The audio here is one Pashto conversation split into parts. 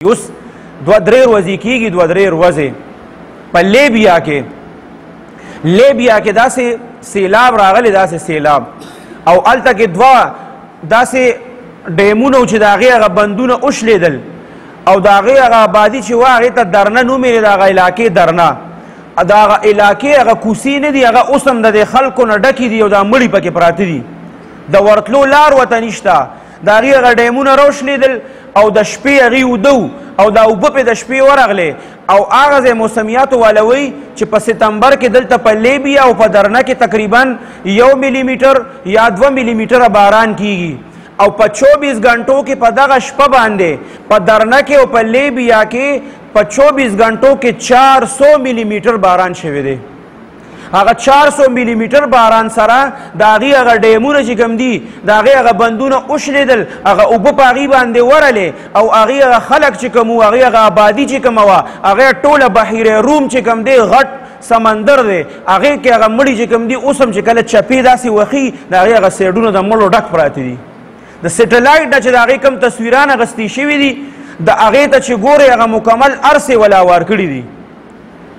اوس 2-3 ورځې کېږي 2-3 ورځې په لیبیا کې داسې سیلاب راغلی داسې سیلاب او هلته کې 2 داسې ډیمونه و چې د هغې هغه بندونه وشلېدل او د هغې هغه آبادي چې وه هغې ته درنه نوم یې د هغه علاقې درنه د هغه علاقې هغه کوڅې نه دي هغه اوس هم د دې خلکو نه ډکې دي او دا مړي پکې پراته دي د ورتلو لار ورته نشته د هغې هغه ډیمونه راوشلېدل او د شپې هغې اوده او دا اوبه پې د شپې ورغلې او هغه ځای موسمیاتو والا وایي چې په ستمبر کې دلته په لیبیا او په درنه کې تقریبا 1 ملي میټر یا 2 ملي میټره باران کیږي او په 24 غنټو کې په دغه شپه باندې په درنه کې او په لیبیا کې په 24 غنټو کې 400 ملي میټر باران شوی دی هغه 400 ملي میټر باران سره د هغې هغه ډیمونه چې کوم دي د هغې هغه بندونه وشلېدل هغه اوبه په هغې باندې ورلې او هغې هغه خلک چې کوم وو هغې هغه آبادي چې کومه وه هغې ټوله بحیره روم چې کوم دی غټ سمندر دی هغې کې هغه مړي چې کوم دي اوس هم چې کله چپې داسې وخي د هغې هغه سیډونه د مړو ډک پراته دي د سیټلایټ نه چې د هغې کوم تصویران اخیستې شوي دي د هغې ته چې ګورې هغه مکمل ارسې ولا وار کړي دي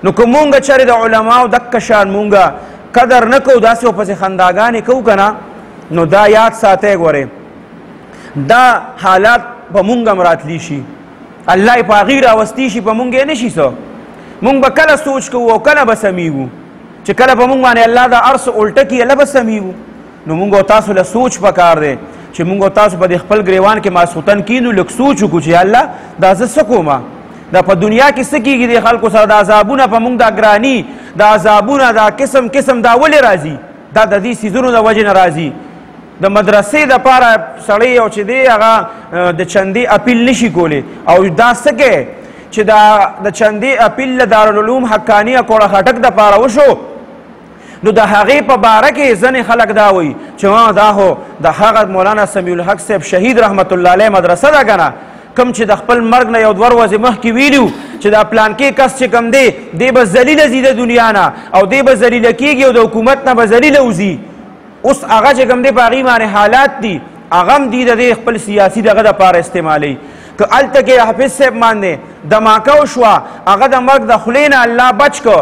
نو که مونږ چېرې د علماو دکه شان مونږ قدر نه کوو داسې ورپسې خنداګانې کوو که نه نو دا یاد ساتئ ګورئ دا حالات په مونږ هم راتلی شي الله یې په هغې راوستی شي په مونږ یې نه شي څه مونږ به کله سوچ کوو او کله به سمیږو چې کله په مونږ باندې الله دا ارس الټه کړي الله به سمیږو نو مونږ او تاسو له سوچ پکار دی چې مونږ او تاسو په دې خپل ګریوان کې ماسخوتن کینو لږ سوچ وکړو چې الله دا زه څه کومه دا په دنیا کې څه کېږي د خلکو سره د عذابونه په مونږ دا ګراني دا عذابونه دا قسم قسم دا ولې راځي دا د دې څیزونو د وجې نه راځي د مدرسې دپاره سړی یو چې دی هغه د چندې اپیل نشي کولی او دا څه کوي چې د چندې اپیل له دارالعلوم حقاني اکوړه خټک دپاره وشو نو د هغې په باره کې ځینې خلک دا وایي چې دا خو د هغه مولانا سمیع الحق صاحب شهید رحمت الله علیه مدرسه ده که نه کم چې د خپل مرګ نه 2 ورځې مخکې ویلي چې دا پلانکې کس چې کم دی دی به ذلیله ځي د دنیا نه او دی به ذلیله کېږي او د حکومت نه به ذلیله وځي اوس هغه چې کم دی په هغې باندې حالات دي هغه هم دی د دې خپل سیاسي دغه دپاره استعمالوي که هلته کې حافظ صاحب باندې دماکه وشوه هغه د مرګ د خولې نه الله بچ که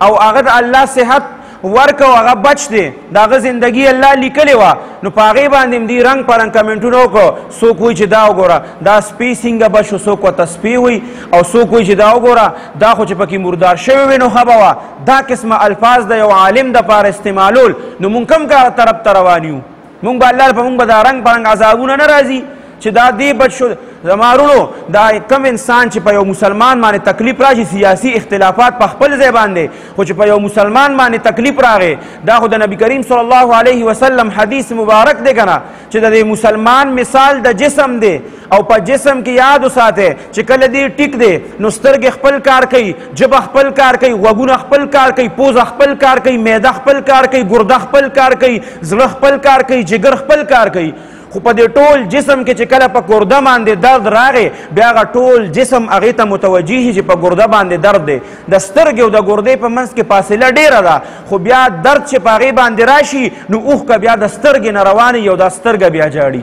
او هغه د الله صحت ورکو هغه بچ دی د هغه زندګي الله لیکلې وه نو په هغې باندې هم دي رنګ په رنګ کمنټونه وکړو څوک وایي چې دا وګوره دا سپی څنګه بچ شو څوک ورته سپی وایي او څوک وایي چې دا وګوره دا خو چې پکې مردار شوی وي نو ښه به وه دا قسمه الفاظ د یو عالم دپاره استعمالول نو مونږ کوم طرف ته روان یو مونږ به الله په مونږ به دا رنګ په رنګ عذابونه نه راځي چې دا دی بچ شو زما وروڼو دا کم انسان چې په یو مسلمان باندې تکلیف راشي سیاسي اختلافات په خپل ځای باندې خو چې په یو مسلمان باندې تکلیف راغی دا خو د نبی کریم صلی الله علیه وسلم حدیث مبارک دی که نه چې د دې مسلمان مثال د جسم دی او په جسم کې یاد وساتئ چې کله دې ټیک دی نو سترګې خپل کار کوي ژبه خپل کار کوي غوږونه خپل کار کوي پوزه خپل کار کوي معده خپل کار کوي ګرده خپل کار کوي زړه خپل کار کوي جگر خپل کار کوي خو په دې ټول جسم کې چې کله په ګرده باندې درد راغی بیا هغه ټول جسم هغې ته متوجه شي چې په ګرده باندې درد دی د سترګې او د ګردې په منځ کې فاصله ډېره ده خو بیا درد چې په هغې باندې راشي نو اوښکه بیا د سترګې نه روانې او دا سترګه بیا جاړي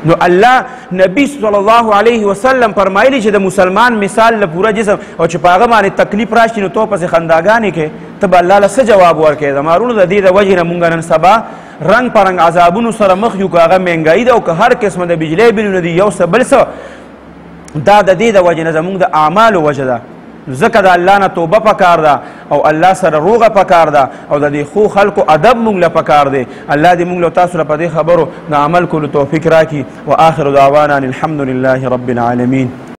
نو الله نبی صلی الله علیه وسلم فرمایلی چې د مسلمان مثال له پوره جسم او چې په هغه باندې تکلیف راشي نو تو پسې خنداګانې کې ته به الله له څه جواب ورکوې زما وروڼو د دې د وجې نه مونږ نن سبا رنګ په رنګ عذابونو سره مخ یو که هغه مهنګایي ده او که هر قسمه د بجلی بلونه دي یو څه بل څه دا د دې د وجې نه زموږ د اعمالو وجه ده ځکه د الله نه توبه پکار ده او الله سره روغه پکار ده او د دې خو خلکو ادب مونږ له پکار دی الله دې مونږ له تاسو له په دې خبرو د عمل کولو توفیق راکړي و آخر دعوانا الحمد لله رب العالمین